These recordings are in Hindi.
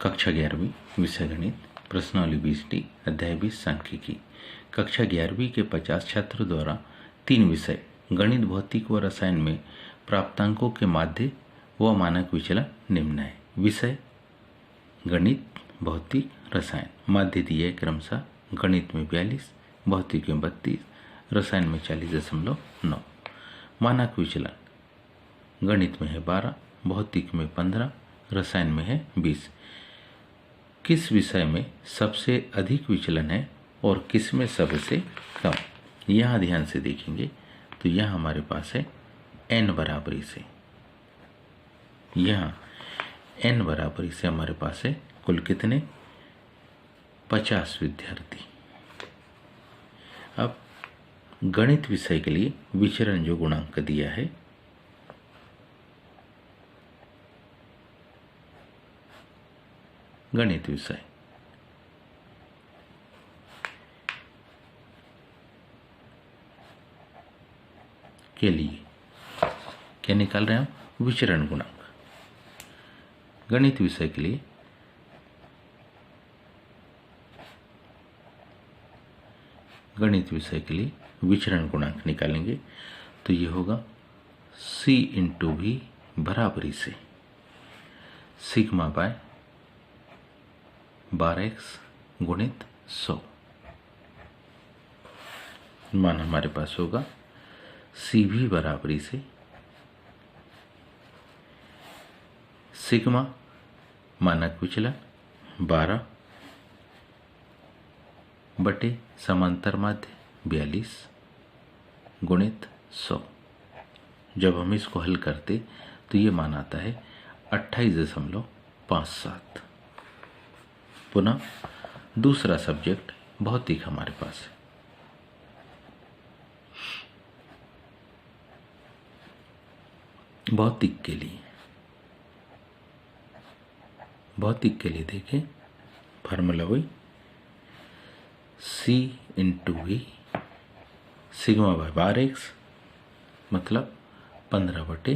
कक्षा 11वीं विषय गणित प्रश्नावली 20D अध्याय 20 सांख्यिकी। कक्षा 11वीं के 50 छात्रों द्वारा 3 विषय गणित, भौतिक व रसायन में प्राप्तांकों के माध्य व मानक विचलन निम्न है। विषय गणित, भौतिक, रसायन। माध्य दिए क्रमशः गणित में 42, भौतिक में 32, रसायन में 40.9। मानक विचलन गणित में है 12, भौतिक में 15, रसायन में है 20। किस विषय में सबसे अधिक विचलन है और किस में सबसे कम? यहाँ ध्यान से देखेंगे तो यहाँ हमारे पास है n बराबरी से, यहाँ n बराबरी से हमारे पास है कुल कितने? 50 विद्यार्थी। अब गणित विषय के लिए विचरण जो गुणांक दिया है गणित विषय के लिए क्या निकाल रहे हैं हम? विचरण गुणांक। गणित विषय के लिए विचरण गुणांक निकालेंगे तो ये होगा C इंटू V बराबरी से सिग्मा बाय 12x गुणित 100। मान हमारे पास होगा CV बराबरी से सिग्मा मानक विचलन 12 बटे समांतर माध्य 42 गुणित 100। जब हम इसको हल करते तो ये मान आता है 28.57। पुनः दूसरा सब्जेक्ट भौतिक हमारे पास है। भौतिक के लिए देखें फार्मूला वही C into V sigma bye 12x मतलब 15 बटे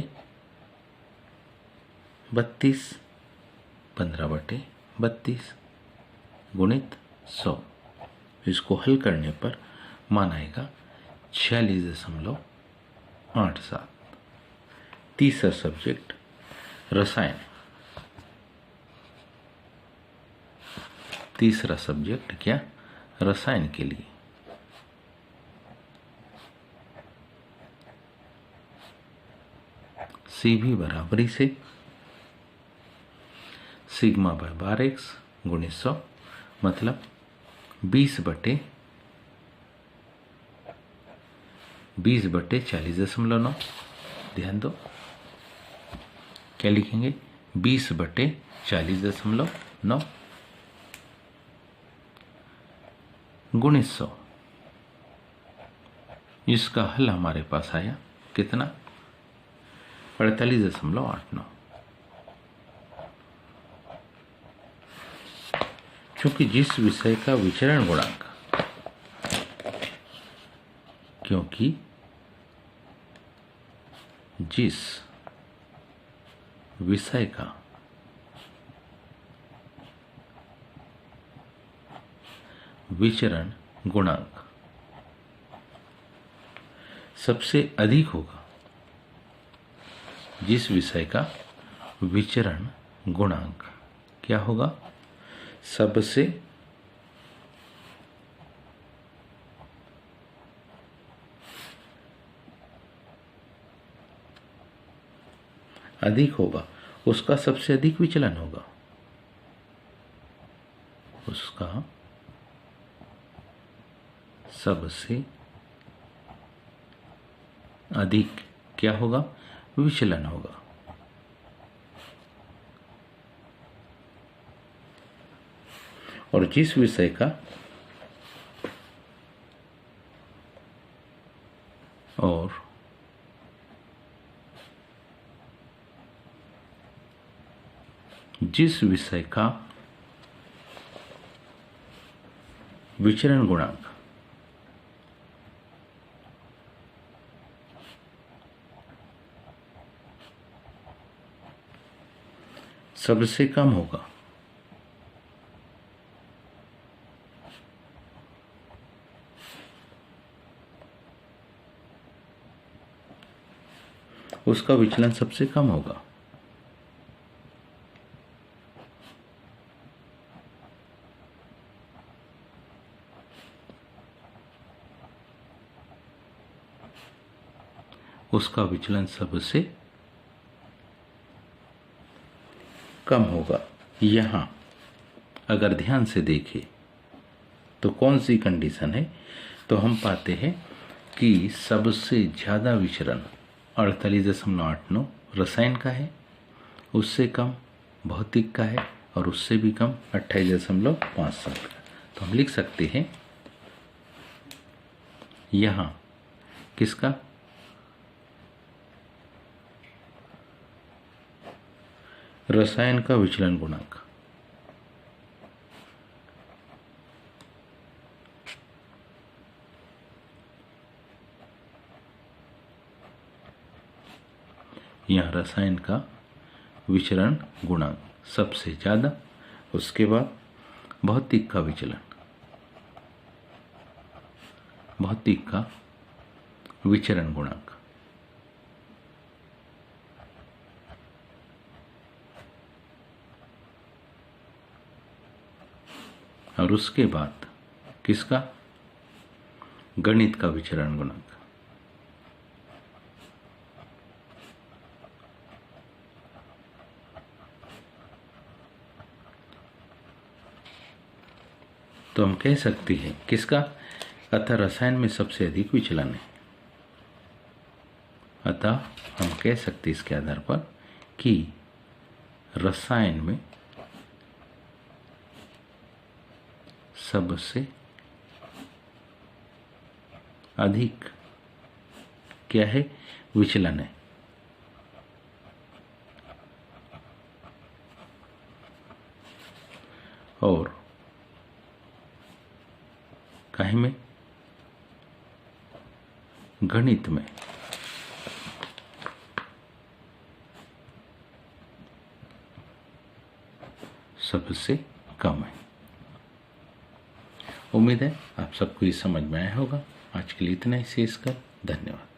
32 गुणित 100। इसको हल करने पर मान आएगा 46.87। तीसरा सब्जेक्ट रसायन। तीसरा सब्जेक्ट क्या? रसायन के लिए CV बराबरी से सिग्मा बाय 12x गुणित 100 मतलब 20 बटे 40.9। ध्यान दो क्या लिखेंगे? 20 बटे 40.9 गुणित 100। इसका हल हमारे पास आया कितना? 48.89। क्योंकि जिस विषय का विचरण गुणांक जिस विषय का विचरण गुणांक सबसे अधिक होगा, जिस विषय का विचरण गुणांक क्या होगा? सबसे अधिक होगा, उसका सबसे अधिक विचलन होगा। उसका सबसे अधिक क्या होगा? विचलन होगा। और जिस विषय का विचरण गुणांक सबसे कम होगा उसका विचलन सबसे कम होगा। उसका विचलन सबसे कम होगा। यहां अगर ध्यान से देखें तो कौन सी कंडीशन है, तो हम पाते हैं कि सबसे ज़्यादा विचरण 48.89 रसायन का है, उससे कम भौतिक का है और उससे भी कम 28.57 का। तो हम लिख सकते हैं यहां किसका, रसायन का विचलन गुणांक यहाँ रसायन का विचलन गुणांक सबसे ज़्यादा, उसके बाद भौतिक का विचलन, भौतिक का विचरण गुणांक, और उसके बाद किसका, गणित का विचरण गुणांक। तो हम कह सकते हैं किसका, अतः रसायन में सबसे अधिक विचलन है। अतः हम कह सकते हैं इसके आधार पर कि रसायन में सबसे अधिक क्या है, विचलन है। और काहे में, गणित में सबसे कम है। उम्मीद है आप सबको ये समझ में आया होगा। आज के लिए इतना ही शेष कर, धन्यवाद।